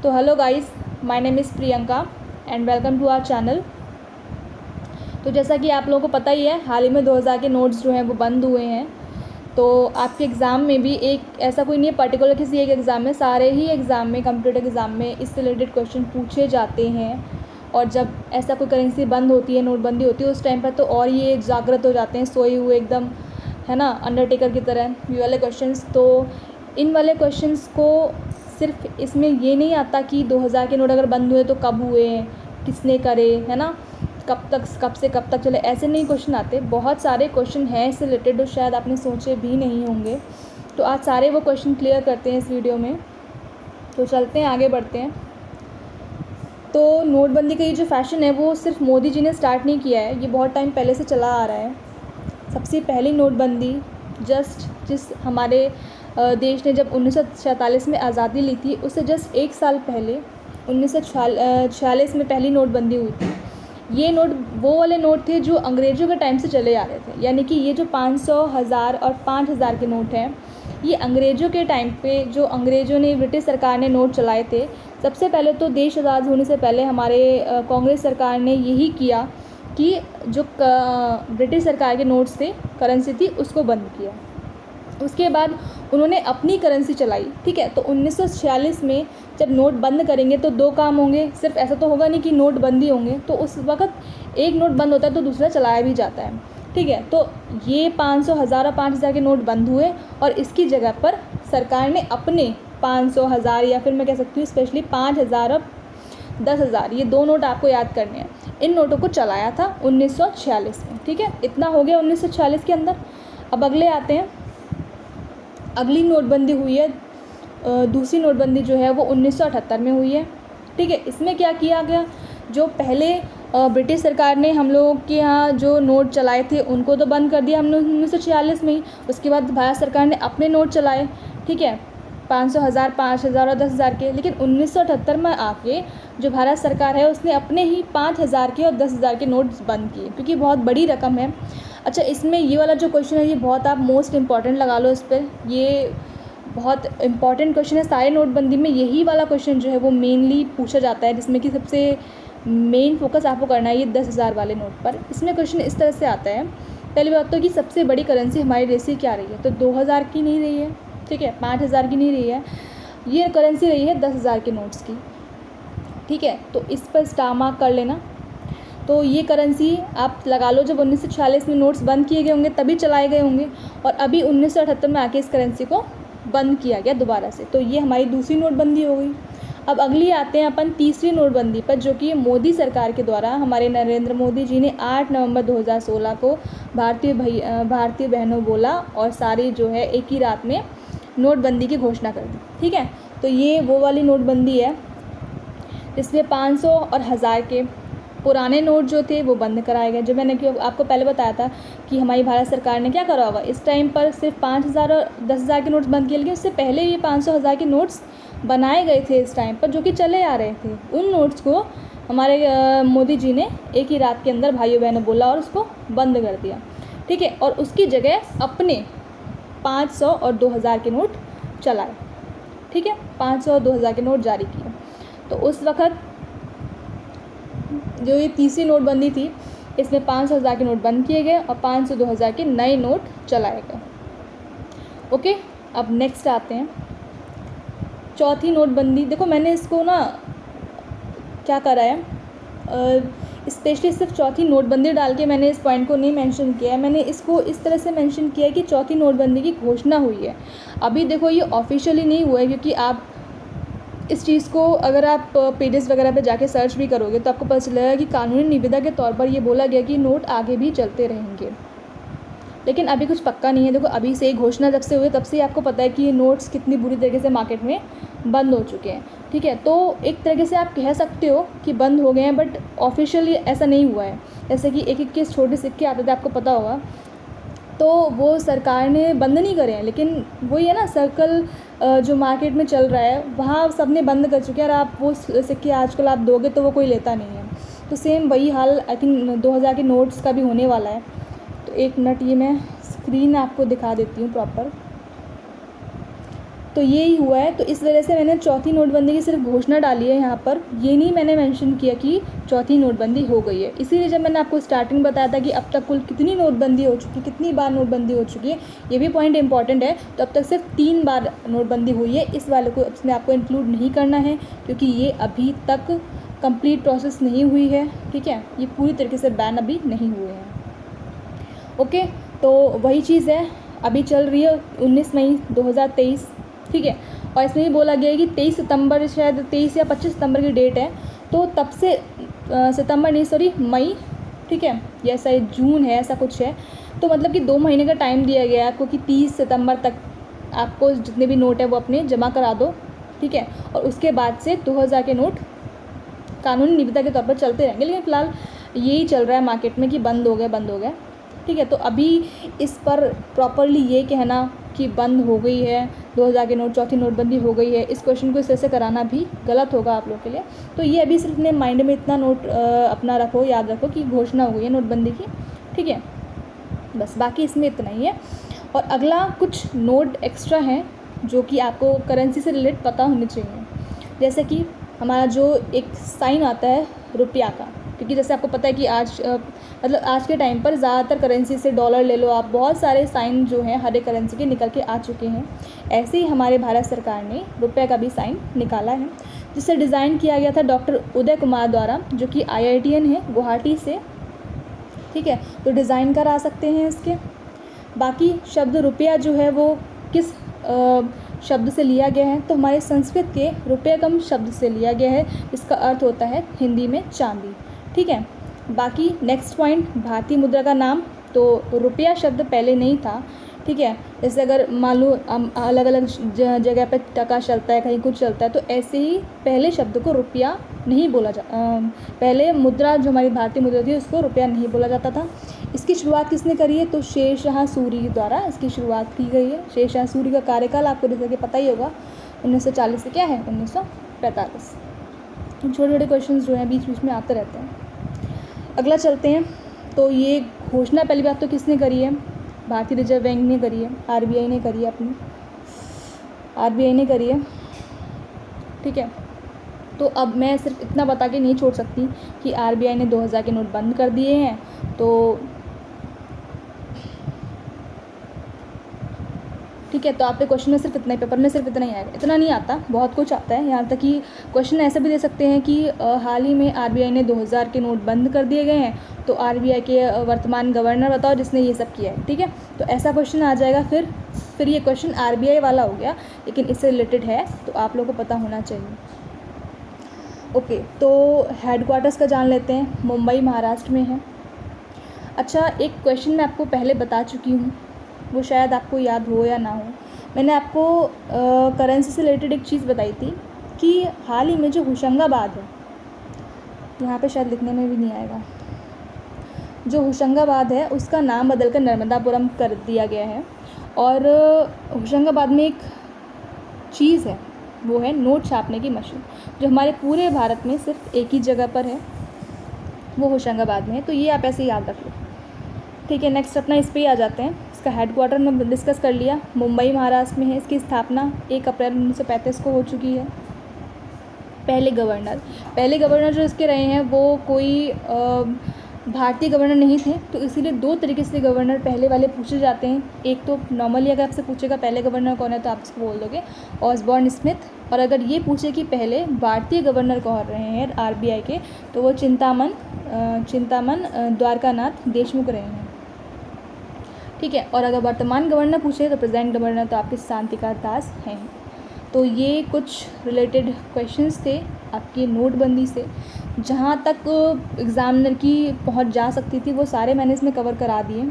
तो hello guys, my name is Priyanka and welcome to our channel. तो जैसा कि आप लोगों को पता ही है, हाल ही में 2000 के नोट्स जो हैं वो बंद हुए हैं। तो आपके एग्ज़ाम में भी एक ऐसा कोई नहीं है पर्टिकुलर किसी एक एग्ज़ाम में, सारे ही एग्ज़ाम में, कंप्यूटर एग्ज़ाम में इससे रिलेटेड क्वेश्चन पूछे जाते हैं। और जब ऐसा कोई करेंसी बंद होती है, नोटबंदी होती है, उस टाइम पर तो और ये जागृत हो जाते हैं, सोए हुए एकदम, है ना, अंडरटेकर की तरह ये वाले क्वेश्चंस। तो इन वाले क्वेश्चंस को सिर्फ इसमें ये नहीं आता कि 2000 के नोट अगर बंद हुए तो कब हुए, किसने करे, है ना, कब से कब तक चले, ऐसे नहीं क्वेश्चन आते। बहुत सारे क्वेश्चन हैं इससे रिलेटेड जो शायद आपने सोचे भी नहीं होंगे। तो आज सारे वो क्वेश्चन क्लियर करते हैं इस वीडियो में। तो चलते हैं, आगे बढ़ते हैं। तो नोटबंदी का ये जो फैशन है वो सिर्फ मोदी जी ने स्टार्ट नहीं किया है, ये बहुत टाइम पहले से चला आ रहा है। सबसे पहली नोटबंदी जिस हमारे देश ने जब 1947 में आज़ादी ली थी, उससे जस्ट एक साल पहले 1946 में पहली नोटबंदी हुई थी। ये नोट वो वाले नोट थे जो अंग्रेज़ों के टाइम से चले आ रहे थे, यानी कि ये जो 500, 1000 और 5000 के नोट हैं, ये अंग्रेज़ों के टाइम पे जो अंग्रेज़ों ने, ब्रिटिश सरकार ने नोट चलाए थे। सबसे पहले तो देश आज़ाद होने से पहले हमारे कांग्रेस सरकार ने यही किया कि जो ब्रिटिश सरकार के नोट्स थे, करेंसी थी, उसको बंद किया। उसके बाद उन्होंने अपनी करेंसी चलाई, ठीक है। तो 1946 में जब नोट बंद करेंगे तो दो काम होंगे, सिर्फ ऐसा तो होगा नहीं कि नोट बंद ही होंगे। तो उस वक्त एक नोट बंद होता है तो दूसरा चलाया भी जाता है, ठीक है। तो ये 500, 1000 और 5000 के नोट बंद हुए और इसकी जगह पर सरकार ने अपने 500, 1000 या फिर मैं कह सकती हूँ स्पेशली 5000 और 10,000, ये दो नोट आपको याद करने हैं, इन नोटों को चलाया था 1946 में, ठीक है। इतना हो गया 1946 के अंदर। अब अगले आते हैं, अगली नोटबंदी हुई है, दूसरी नोटबंदी जो है वो 1978 में हुई है, ठीक है। इसमें क्या किया गया, जो पहले ब्रिटिश सरकार ने हम लोगों के यहाँ जो नोट चलाए थे उनको तो बंद कर दिया हमने 1946 में ही। उसके बाद भारत सरकार ने अपने नोट चलाए, ठीक है, 500, 1000, 5000 और 10,000 के। लेकिन 1978 में आके जो भारत सरकार है उसने अपने ही 5000 के और 10,000 के नोट्स बंद किए, क्योंकि बहुत बड़ी रकम है। अच्छा, इसमें ये वाला जो क्वेश्चन है ये बहुत आप मोस्ट इम्पॉर्टेंट लगा लो इस पर, ये बहुत इंपॉर्टेंट क्वेश्चन है। सारे नोटबंदी में यही वाला क्वेश्चन जो है वो मेनली पूछा जाता है, जिसमें कि सबसे मेन फोकस आपको करना है ये 10,000 वाले नोट पर। इसमें क्वेश्चन इस तरह से आता है, पहली बात तो कि सबसे बड़ी करेंसी हमारे देश की क्या रही है, तो 2000 की नहीं रही है, ठीक है, 5000 की नहीं रही है, ये करेंसी रही है 10,000 के नोट्स की, ठीक है। तो इस पर स्टार मार्क कर लेना। तो ये करेंसी आप लगा लो, जब 1946 में नोट्स बंद किए गए होंगे तभी चलाए गए होंगे, और अभी 1978 में आके इस करेंसी को बंद किया गया दोबारा से। तो ये हमारी दूसरी नोटबंदी हो गई। अब अगली आते हैं अपन तीसरी नोटबंदी पर, जो कि मोदी सरकार के द्वारा हमारे नरेंद्र मोदी जी ने 8 नवंबर 2016 को भारतीय बहनों बोला और सारी जो है एक ही रात में नोटबंदी की घोषणा कर दी, ठीक है। तो ये वो वाली नोटबंदी है जिसमें 500 और 1000 के पुराने नोट जो थे वो बंद कराए गए। जो मैंने आपको पहले बताया था कि हमारी भारत सरकार ने क्या करा होगा, इस टाइम पर सिर्फ 5000 और 10,000 के नोट्स बंद किए, लेकिन उससे पहले ये 500, 1000 के नोट्स बनाए गए थे इस टाइम पर, जो कि चले आ रहे थे। उन नोट्स को हमारे मोदी जी ने एक ही रात के अंदर भाइयों बहनों बोला और उसको बंद कर दिया, ठीक है। और उसकी जगह अपने 500 और 2000 के नोट चलाए, ठीक है, 500 और 2000 के नोट जारी किए। तो उस वक़्त जो ये तीसरी नोटबंदी थी, इसमें 500, 1000 के नोट बंद किए गए और 500, 2000 के नए नोट चलाए गए। ओके, अब नेक्स्ट आते हैं चौथी नोटबंदी। देखो मैंने इसको ना क्या करा है, स्पेशली सिर्फ चौथी नोटबंदी डाल के मैंने इस पॉइंट को नहीं मेंशन किया है, मैंने इसको इस तरह से मेंशन किया है कि चौथी नोटबंदी की घोषणा हुई है। अभी देखो ये ऑफिशियली नहीं हुआ है, क्योंकि आप इस चीज़ को अगर आप पेजेस वगैरह पे जाके सर्च भी करोगे तो आपको पता चलेगा कि कानूनी निविदा के तौर पर ये बोला गया कि नोट आगे भी चलते रहेंगे, लेकिन अभी कुछ पक्का नहीं है। देखो अभी से घोषणा जब से हुई तब से आपको पता है कि ये नोट्स कितनी बुरी तरीके से मार्केट में बंद हो चुके हैं, ठीक है। तो एक तरीके से आप कह सकते हो कि बंद हो गए हैं, बट ऑफिशियली ऐसा नहीं हुआ है। जैसे कि एक के छोटे सिक्के आते थे, आपको पता होगा, तो वो सरकार ने बंद नहीं करे हैं, लेकिन वही है ना, सर्कल जो मार्केट में चल रहा है वहाँ सब ने बंद कर चुके हैं, और आप वो सिक्के आजकल आप दोगे तो वो कोई लेता नहीं है। तो सेम वही हाल आई थिंक 2000 के नोट्स का भी होने वाला है। तो एक मिनट, ये मैं स्क्रीन आपको दिखा देती हूँ प्रॉपर। तो यही हुआ है। तो इस वजह से मैंने चौथी नोटबंदी की सिर्फ घोषणा डाली है यहाँ पर, ये नहीं मैंने मेंशन किया कि चौथी नोटबंदी हो गई है। इसीलिए जब मैंने आपको स्टार्टिंग बताया था कि अब तक कुल कितनी नोटबंदी हो चुकी है, कितनी बार नोटबंदी हो चुकी है, ये भी पॉइंट इंपॉर्टेंट है। तो अब तक सिर्फ 3 बार नोटबंदी हुई है, इस वाले को इसमें आपको इंक्लूड नहीं करना है क्योंकि ये अभी तक कंप्लीट प्रोसेस नहीं हुई है। ठीक है, ये पूरी तरीके से बैन अभी नहीं हुए हैं। ओके, तो वही चीज़ है, अभी चल रही है 19 मई 2023। ठीक है, और इसमें भी बोला गया है कि 23 सितंबर, शायद 23 या 25 सितंबर की डेट है, तो तब से सितंबर नहीं सॉरी मई, ठीक है, या शायद जून है, ऐसा कुछ है। तो मतलब कि 2 महीने का टाइम दिया गया है आपको कि 30 सितंबर तक आपको जितने भी नोट है वो अपने जमा करा दो। ठीक है, और उसके बाद से 2000 के नोट कानूनी निविदा के तौर पर चलते रहेंगे, लेकिन फ़िलहाल यही चल रहा है मार्केट में कि बंद हो गए। ठीक है, तो अभी इस पर प्रॉपरली ये कहना कि बंद हो गई है 2000 के नोट, चौथी नोटबंदी हो गई है, इस क्वेश्चन को इस तरह से कराना भी गलत होगा आप लोग के लिए। तो ये अभी सिर्फ अपने माइंड में इतना नोट अपना रखो, याद रखो कि घोषणा हो गई है नोटबंदी की। ठीक है, बस बाकी इसमें इतना ही है। और अगला कुछ नोट एक्स्ट्रा हैं जो कि आपको करेंसी से रिलेट पता होने चाहिए, जैसे कि हमारा जो एक साइन आता है रुपया का, क्योंकि जैसे आपको पता है कि आज मतलब आज के टाइम पर ज़्यादातर करेंसी से, डॉलर ले लो आप, बहुत सारे साइन जो हैं हर एक करेंसी के निकल के आ चुके हैं। ऐसे ही हमारे भारत सरकार ने रुपये का भी साइन निकाला है, जिसे डिज़ाइन किया गया था डॉक्टर उदय कुमार द्वारा, जो कि IITian है गुवाहाटी से। ठीक है, तो डिज़ाइन करा सकते हैं इसके। बाकी शब्द रुपया जो है वो किस शब्द से लिया गया है, तो हमारे संस्कृत के रुपयकम शब्द से लिया गया है, इसका अर्थ होता है हिंदी में चांदी। ठीक है, बाकी नेक्स्ट पॉइंट, भारतीय मुद्रा का नाम, तो रुपया शब्द पहले नहीं था। ठीक है, जैसे अगर मान लो अलग अलग जगह पे टका चलता है, कहीं कुछ चलता है, तो ऐसे ही पहले शब्द को रुपया नहीं बोला पहले मुद्रा जो हमारी भारतीय मुद्रा थी उसको रुपया नहीं बोला जाता था। इसकी शुरुआत किसने करी है, तो शेरशाह सूरी द्वारा इसकी शुरुआत की गई है। शेरशाह सूरी का कार्यकाल आपको जैसे कि पता ही होगा 1940 से क्या है 1945। छोटे छोटे क्वेश्चन जो हैं बीच बीच में आते रहते हैं। अगला चलते हैं, तो ये घोषणा पहली बात तो किसने करी है, भारतीय रिजर्व बैंक ने करी है, RBI ने करी है, अपनी RBI ने करी है। ठीक है, तो अब मैं सिर्फ इतना बता के नहीं छोड़ सकती कि RBI ने 2000 के नोट बंद कर दिए हैं। तो ठीक है, तो आपके क्वेश्चन में सिर्फ इतना ही, पेपर में सिर्फ इतना ही आएगा, इतना नहीं आता, बहुत कुछ आता है। यहाँ तक कि क्वेश्चन ऐसे भी दे सकते हैं कि हाल ही में RBI ने 2000 के नोट बंद कर दिए गए हैं, तो RBI के वर्तमान गवर्नर बताओ जिसने ये सब किया है। ठीक है, तो ऐसा क्वेश्चन आ जाएगा। फिर ये क्वेश्चन RBI वाला हो गया, लेकिन इससे रिलेटेड है तो आप लोगों को पता होना चाहिए। ओके, तो हेडक्वार्टर्स का जान लेते हैं, मुंबई महाराष्ट्र में है। अच्छा, एक क्वेश्चन मैं आपको पहले बता चुकी हूँ, वो शायद आपको याद हो या ना हो। मैंने आपको करेंसी से रिलेटेड एक चीज़ बताई थी कि हाल ही में जो होशंगाबाद है, यहाँ पे शायद लिखने में भी नहीं आएगा, जो होशंगाबाद है उसका नाम बदलकर नर्मदापुरम कर दिया गया है। और होशंगाबाद में एक चीज़ है, वो है नोट छापने की मशीन, जो हमारे पूरे भारत में सिर्फ एक ही जगह पर है, वो होशंगाबाद में है। तो ये आप ऐसे याद रख लो। ठीक है, नेक्स्ट अपना इस पर ही आ जाते हैं। इसका हेडक्वार्टर में डिस्कस कर लिया, मुंबई महाराष्ट्र में है। इसकी स्थापना 1 अप्रैल 1935 को हो चुकी है। पहले गवर्नर जो इसके रहे हैं वो कोई भारतीय गवर्नर नहीं थे, तो इसीलिए 2 तरीके से गवर्नर पहले वाले पूछे जाते हैं। एक तो नॉर्मली अगर आपसे पूछेगा पहले गवर्नर कौन है तो आप इसको बोल दोगे ऑसबॉर्न स्मिथ, और अगर ये पूछे कि पहले भारतीय गवर्नर कौन रहे हैं RBI के, तो वो चिंतामन द्वारकानाथ देशमुख रहे हैं। ठीक है, और अगर वर्तमान गवर्नर पूछे तो प्रेजेंट गवर्नर तो आपके शांतिका दास हैं। तो ये कुछ रिलेटेड क्वेश्चंस थे आपकी नोटबंदी से, जहाँ तक एग्ज़ामिनर की पहुँच जा सकती थी वो सारे मैंने इसमें कवर करा दिए।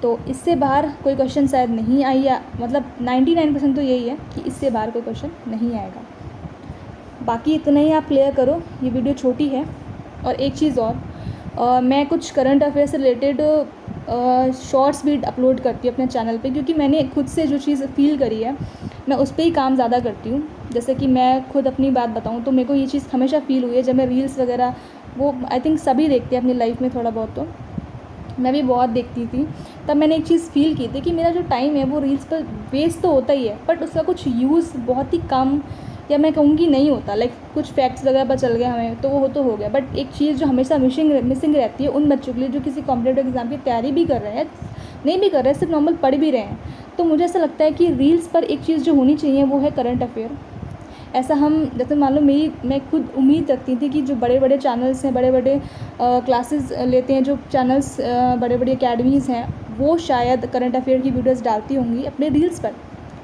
तो इससे बाहर कोई क्वेश्चन शायद नहीं आई, या मतलब 99% तो यही है कि इससे बाहर कोई क्वेश्चन नहीं आएगा। बाकी इतना ही आप क्लियर करो, ये वीडियो छोटी है। और एक चीज़ और, मैं कुछ करंट अफेयर से रिलेटेड शॉर्ट्स भी अपलोड करती हूँ अपने चैनल पे, क्योंकि मैंने खुद से जो चीज़ फील करी है मैं उस पर ही काम ज़्यादा करती हूँ। जैसे कि मैं खुद अपनी बात बताऊँ तो मेरे को ये चीज़ हमेशा फ़ील हुई है, जब मैं रील्स वगैरह, वो आई थिंक सभी देखते हैं अपनी लाइफ में थोड़ा बहुत, तो मैं भी बहुत देखती थी, तब मैंने एक चीज़ फ़ील की थी कि मेरा जो टाइम है वो रील्स पर वेस्ट तो होता ही है, बट उसका कुछ यूज़ बहुत ही कम, या मैं कहूँगी नहीं होता। लाइक कुछ फैक्ट्स वगैरह पता चल गया हमें तो वो तो हो गया, बट एक चीज़ जो हमेशा मिसिंग रहती है उन बच्चों के लिए जो किसी कॉम्पिटेटिव एग्ज़ाम की तैयारी भी कर रहे हैं, नहीं भी कर रहे हैं, सिर्फ नॉर्मल पढ़ भी रहे हैं। तो मुझे ऐसा लगता है कि रील्स पर एक चीज़ जो होनी चाहिए वो है करंट अफेयर। ऐसा हम जैसे मान लो मैं खुद उम्मीद रखती थी कि जो बड़े बड़े चैनल्स हैं, बड़े बड़े क्लासेस लेते हैं जो चैनल्स, बड़े बड़ी अकेडमीज़ हैं, वो शायद करंट अफेयर की वीडियोस डालती होंगी अपने रील्स पर।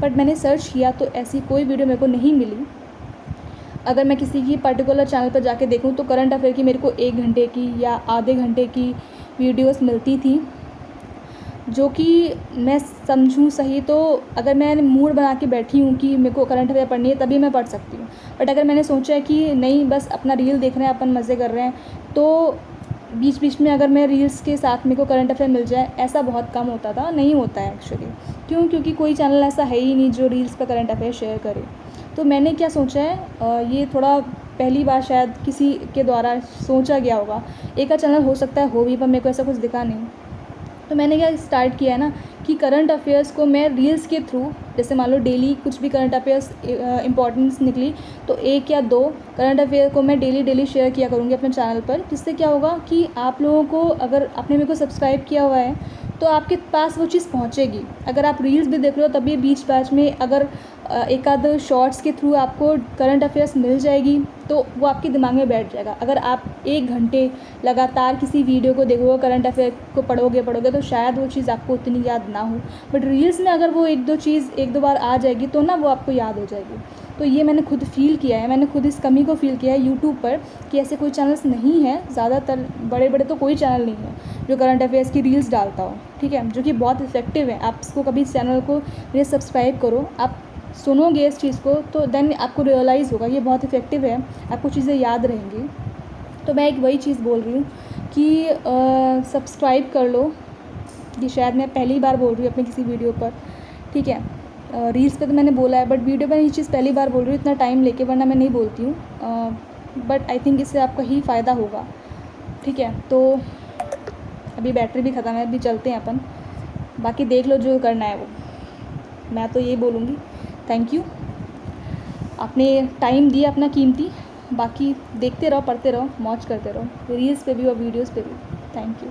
बट मैंने सर्च किया तो ऐसी कोई वीडियो मेरे को नहीं मिली। अगर मैं किसी की पर्टिकुलर चैनल पर जाके देखूँ तो करंट अफेयर की मेरे को 1 घंटे की या आधे घंटे की वीडियोस मिलती थी, जो कि मैं समझूँ सही तो अगर मैं मूड बना के बैठी हूँ कि मेरे को करंट अफेयर पढ़नी है तभी मैं पढ़ सकती हूँ। बट अगर मैंने सोचा है कि नहीं बस अपना रील देख रहे हैं, अपन मज़े कर रहे हैं, तो बीच बीच में अगर मैं रील्स के साथ मेरे को करंट अफेयर मिल जाए, ऐसा बहुत कम होता था, नहीं होता है एक्चुअली। क्योंकि कोई चैनल ऐसा है ही नहीं जो रील्स पर करंट अफेयर शेयर करे। तो मैंने क्या सोचा है, ये थोड़ा पहली बार शायद किसी के द्वारा सोचा गया होगा, एक चैनल हो सकता है हो भी, पर मेरे को ऐसा कुछ दिखा नहीं। तो मैंने क्या स्टार्ट किया है ना कि करंट अफेयर्स को मैं रील्स के थ्रू, जैसे मान लो डेली कुछ भी करंट अफेयर्स इंपॉर्टेंस निकली तो 1 या 2 करंट अफेयर को मैं डेली शेयर किया करूँगी अपने चैनल पर, जिससे क्या होगा कि आप लोगों को, अगर आपने मेरे को सब्सक्राइब किया हुआ है तो आपके पास वो चीज़ पहुंचेगी। अगर आप रील्स भी देख रहे हो तभी बीच बैच में अगर एक आध शॉर्ट्स के थ्रू आपको करंट अफेयर्स मिल जाएगी तो वो आपके दिमाग में बैठ जाएगा। अगर आप 1 घंटे लगातार किसी वीडियो को देखोगे, करंट अफेयर को पढ़ोगे तो शायद वो चीज़ आपको उतनी याद ना हो, बट रील्स में अगर वो एक दो बार आ जाएगी तो ना वो आपको याद हो जाएगी। तो ये मैंने खुद फ़ील किया है, मैंने खुद इस कमी को फ़ील किया है यूट्यूब पर कि ऐसे कोई चैनल्स नहीं है, ज़्यादातर बड़े तो कोई चैनल नहीं है जो करंट अफेयर्स की रील्स डालता हो, ठीक है, जो कि बहुत इफ़ेक्टिव है। आप इसको कभी इस चैनल को मेरे सब्सक्राइब करो, आप सुनोगे इस चीज़ को तो देन आपको रियलाइज़ होगा ये बहुत इफ़ेक्टिव है, आपको चीज़ें याद रहेंगी। तो मैं एक वही चीज़ बोल रही हूँ कि सब्सक्राइब कर लो। ये शायद मैं पहली बार बोल रही हूँ अपनी किसी वीडियो पर, ठीक है। रील्स पे तो मैंने बोला है, बट वीडियो पर ये चीज़ पहली बार बोल रही हूँ इतना टाइम लेके, वरना मैं नहीं बोलती हूँ। बट आई थिंक इससे आपका ही फ़ायदा होगा, ठीक है। तो अभी बैटरी भी ख़त्म है, अभी चलते हैं अपन, बाकी देख लो जो करना है वो। मैं तो यही बोलूँगी, थैंक यू, आपने टाइम दिया अपना कीमती। बाकी देखते रहो, पढ़ते रहो, मौज करते रहो, रील्स पे भी और वीडियोज़ पे भी। Thank you.